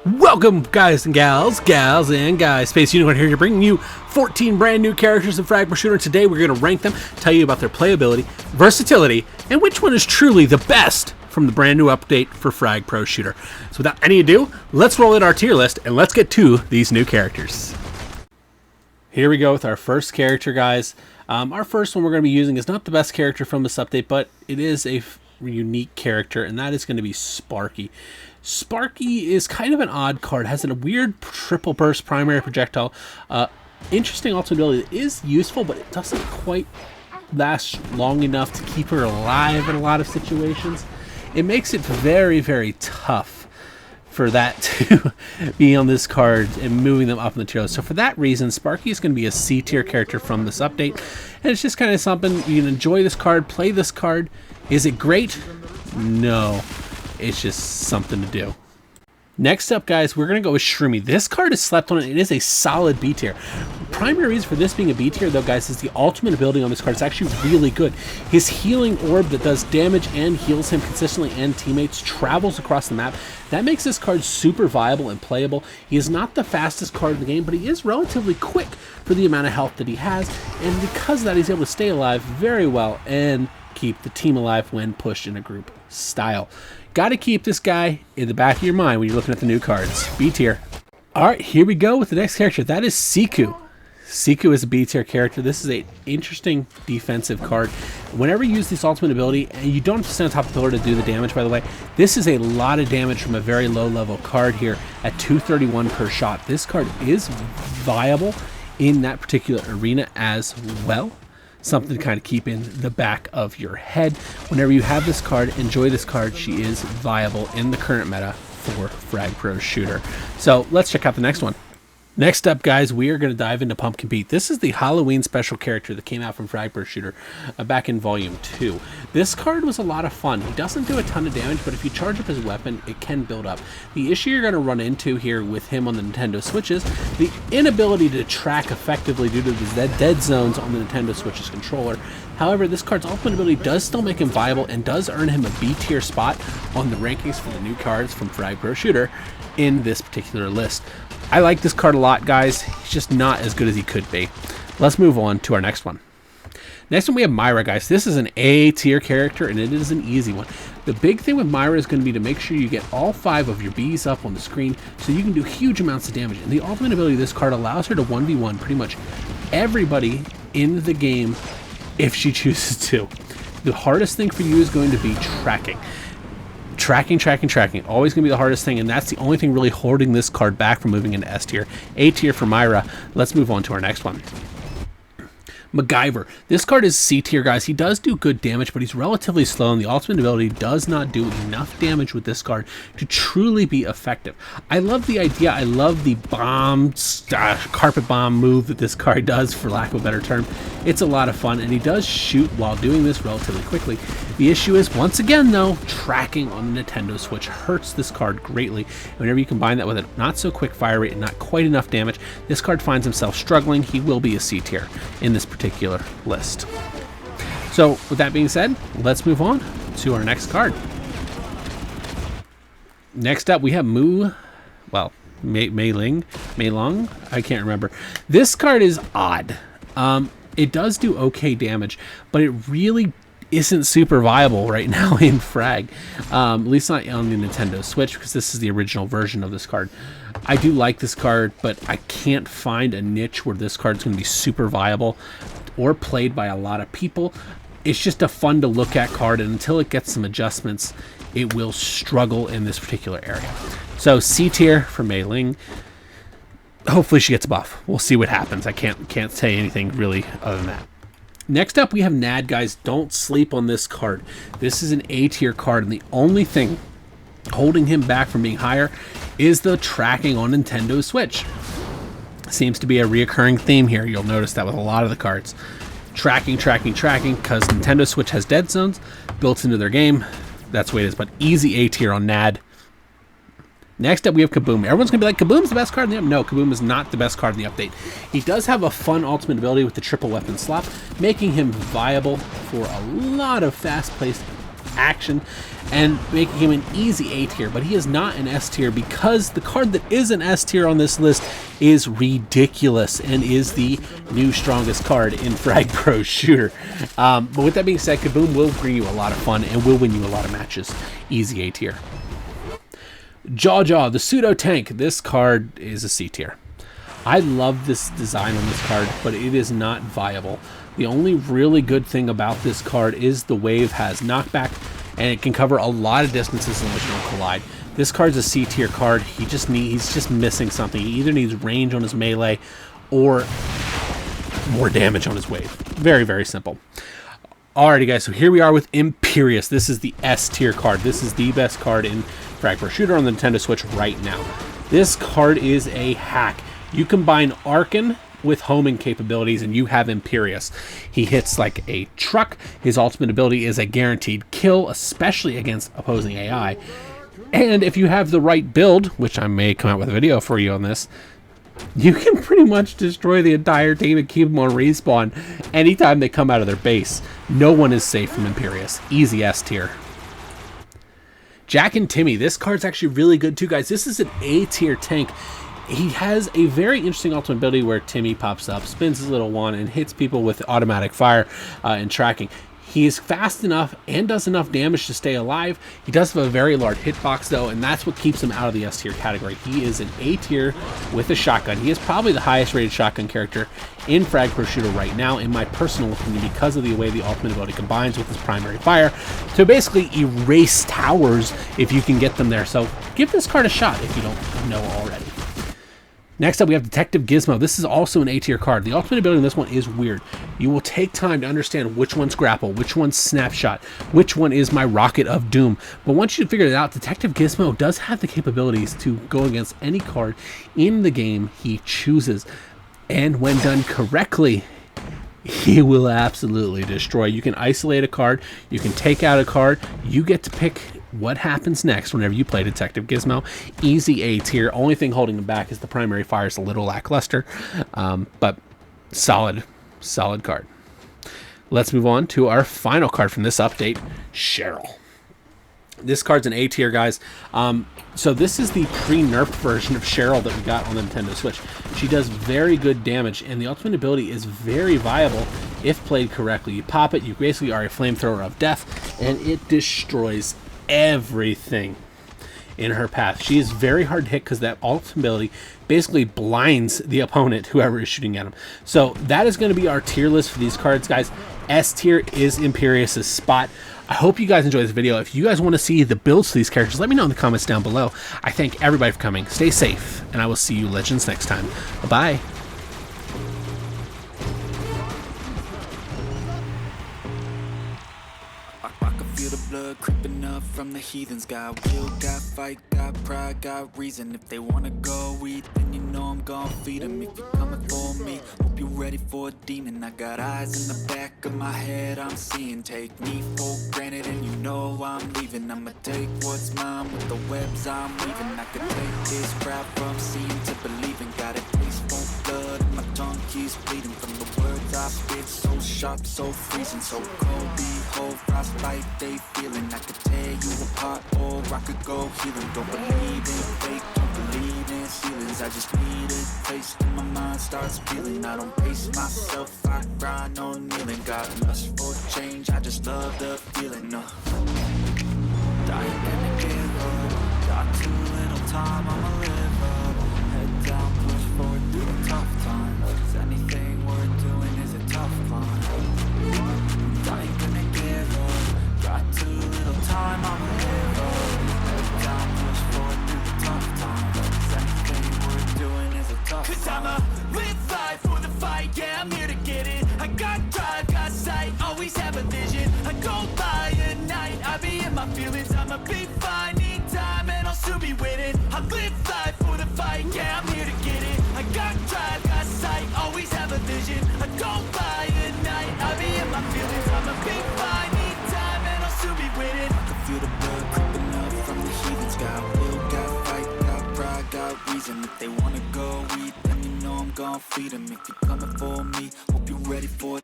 Welcome, guys and gals and guys. Space Unicorn here, bringing you 14 brand new characters in Frag Pro Shooter. Today we're going to rank them, tell you about their playability, versatility, and which one is truly the best from the brand new update for Frag Pro Shooter. So without any ado, let's roll in our tier list and let's get to these new characters. Here we go with our first character, guys. Our first one we're going to be using is not the best character from this update, but it is a unique character, and that is going to be Sparky. Sparky is kind of an odd card, has a weird triple burst primary projectile. Interesting ultimate ability that is useful, but it doesn't quite last long enough to keep her alive in a lot of situations. It makes it very, very tough for that to be on this card and moving them up in the tier list. So for that reason, Sparky is going to be a C tier character from this update. And it's just kind of something, you can enjoy this card, play this card. Is it great? No. It's just something to do. Next up, guys, we're going to go with Shmy. This card is slept on. It is a solid B tier. Primary reason for this being a B tier, though, guys, is the ultimate ability on this card is actually really good. His healing orb that does damage and heals him consistently and teammates travels across the map. That makes this card super viable and playable. He is not the fastest card in the game, but he is relatively quick for the amount of health that he has. And because of that, he's able to stay alive very well and keep the team alive when pushed in a group style. Got to keep this guy in the back of your mind when you're looking at the new cards. B tier. All right, here we go with the next character. That is Seiku. Seiku is a B tier character. This is an interesting defensive card. Whenever you use this ultimate ability, and you don't have to stand on top of the pillar to do the damage, by the way, this is a lot of damage from a very low level card here at 231 per shot. This card is viable in that particular arena as well. Something to kind of keep in the back of your head. Whenever you have this card, enjoy this card. She is viable in the current meta for Frag Pro Shooter. So let's check out the next one. Next up, guys, we are going to dive into Pumpkin Pete. This is the Halloween special character that came out from Frag Pro Shooter back in Volume 2. This card was a lot of fun. He doesn't do a ton of damage, but if you charge up his weapon, it can build up. The issue you're going to run into here with him on the Nintendo Switch is the inability to track effectively due to the dead zones on the Nintendo Switch's controller. However, this card's ultimate ability does still make him viable and does earn him a B tier spot on the rankings for the new cards from Frag Pro Shooter in this particular list. I like this card a lot, guys. He's just not as good as he could be. Let's move on to our next one. Next one, we have Myra, guys. This is an A tier character, and it is an easy one. The big thing with Myra is going to be to make sure you get all 5 of your Bs up on the screen so you can do huge amounts of damage. And the ultimate ability of this card allows her to 1v1 pretty much everybody in the game if she chooses to. The hardest thing for you is going to be tracking. Tracking. Always going to be the hardest thing, and that's the only thing really holding this card back from moving into S tier. A tier for Myra. Let's move on to our next one. MacGyver. This card is C tier, guys. He does do good damage, but he's relatively slow, and the ultimate ability does not do enough damage with this card to truly be effective. I love the idea. I love the bomb, carpet bomb move that this card does, for lack of a better term. It's a lot of fun, and he does shoot while doing this relatively quickly. The issue is, once again, though, tracking on the Nintendo Switch hurts this card greatly. And whenever you combine that with a not so quick fire rate and not quite enough damage, this card finds himself struggling. He will be a C tier in this particular list. So with that being said, let's move on to our next card. Next up, we have Mei Long. I can't remember. This card is odd. It does do okay damage, but it really isn't super viable right now in Frag, at least not on the Nintendo Switch, because this is the original version of this card. I do like this card, but I can't find a niche where this card's going to be super viable or played by a lot of people. It's just a fun to look at card, and until it gets some adjustments, it will struggle in this particular area. So C tier for Mei Ling. Hopefully she gets a buff. We'll see what happens. I can't say anything really other than that. Next up, we have Nad, guys. Don't sleep on this card. This is an A tier card, and the only thing holding him back from being higher is the tracking on Nintendo Switch. Seems to be a reoccurring theme here. You'll notice that with a lot of the cards. Tracking, because Nintendo Switch has dead zones built into their game. That's the way it is, but easy A tier on Nad. Next up, we have Kaboom. Everyone's going to be like, Kaboom's the best card in the update. No, Kaboom is not the best card in the update. He does have a fun ultimate ability with the triple weapon slap, making him viable for a lot of fast-paced action and making him an easy A tier, but he is not an S tier because the card that is an S tier on this list is ridiculous and is the new strongest card in Frag Pro Shooter. But with that being said, Kaboom will bring you a lot of fun and will win you a lot of matches. Easy A tier. Jawja, the pseudo tank. This card is a C tier. I love this design on this card, but it is not viable. The only really good thing about this card is the wave has knockback, and it can cover a lot of distances in which you'll collide. This card's a C tier card. He's just missing something. He either needs range on his melee or more damage on his wave. Very, very simple. Alrighty guys, so here we are with Imperious. This is the S tier card. This is the best card in Frag Pro Shooter on the Nintendo Switch right now. This card is a hack. You combine Arcan with homing capabilities and you have Imperious. He hits like a truck. His ultimate ability is a guaranteed kill, especially against opposing AI. And if you have the right build, which I may come out with a video for you on this, you can pretty much destroy the entire team and keep them on respawn anytime they come out of their base. No one is safe from Imperious. Easy S tier. Jack and Timmy. This card's actually really good too, guys. This is an A tier tank. He has a very interesting ultimate ability where Timmy pops up, spins his little wand, and hits people with automatic fire and tracking. He is fast enough and does enough damage to stay alive. He does have a very large hitbox though, and that's what keeps him out of the S tier category. He is an A tier with a shotgun. He is probably the highest rated shotgun character in Frag Pro Shooter right now, in my personal opinion, because of the way the ultimate ability combines with his primary fire to basically erase towers if you can get them there. So give this card a shot if you don't know already. Next up, we have Detective Gizmo. This is also an A tier card. The ultimate ability in this one is weird. You will take time to understand which one's grapple, which one's snapshot, which one is my rocket of doom. But once you figure it out, Detective Gizmo does have the capabilities to go against any card in the game he chooses. And when done correctly, he will absolutely destroy. You can isolate a card, you can take out a card, you get to pick what happens next whenever you play Detective Gizmo. Easy A tier. Only thing holding him back is the primary fire is a little lackluster, but solid card. Let's move on to our final card from this update, Cheryl. This card's an A tier, guys. So this is the pre-nerfed version of Cheryl that we got on the Nintendo Switch. She does very good damage, and the ultimate ability is very viable if played correctly. You pop it, you basically are a flamethrower of death, and it destroys everything in her path. She is very hard to hit because that ultimate ability basically blinds the opponent, whoever is shooting at him. So that is going to be our tier list for these cards, guys. S tier is Imperious's spot. I hope you guys enjoyed this video. If you guys want to see the builds for these characters, let me know in the comments down below. I thank everybody for coming. Stay safe, and I will see you legends next time. Bye-bye. Feel the blood creeping up from the heathens. Got will, got fight, got pride, got reason. If they wanna go eat, then you know I'm gon' feed them. If you're coming for me, hope you're ready for a demon. I got eyes in the back of my head, I'm seeing. Take me for granted and you know I'm leaving. I'ma take what's mine with the webs I'm weaving. I could take this crowd from seeing to believing. Got a taste for blood and my tongue keeps bleeding. From the words I spit, so sharp, so freezing. So cold, behold, frostbite, they feeling. I could tear you apart or I could go healing. Don't believe in fate, don't believe in ceilings. I just need a taste and my mind starts feeling. I don't pace myself, I grind on kneeling. Got lust for change, I just love the feeling. I ain't gonna give up, got too little time, I'ma live up. Head down, push forward through the tough times. 'Cause anything worth doing is a tough climb. I ain't gonna give up, got too little time, I'ma live up. Head down, push forward through the tough times. 'Cause anything worth doing is a tough climb. 'Cause I'ma live life for the fight, yeah, I'm here to get it. I got drive, got sight, always have a vision. I go by at night, I be in my feelings. I'ma be fine, need time, and I'll soon be winning. I live life for the fight, yeah, I'm here to get it. I got drive, got sight, always have a vision. I go by at night, I be in my feelings. I'ma be fine, need time, and I'll soon be winning. I can feel the blood creeping up from the heathens. Got will, got fight, got pride, got reason. If they wanna go eat, then you know I'm gon' feed them. If you're coming for me, hope you're ready for it.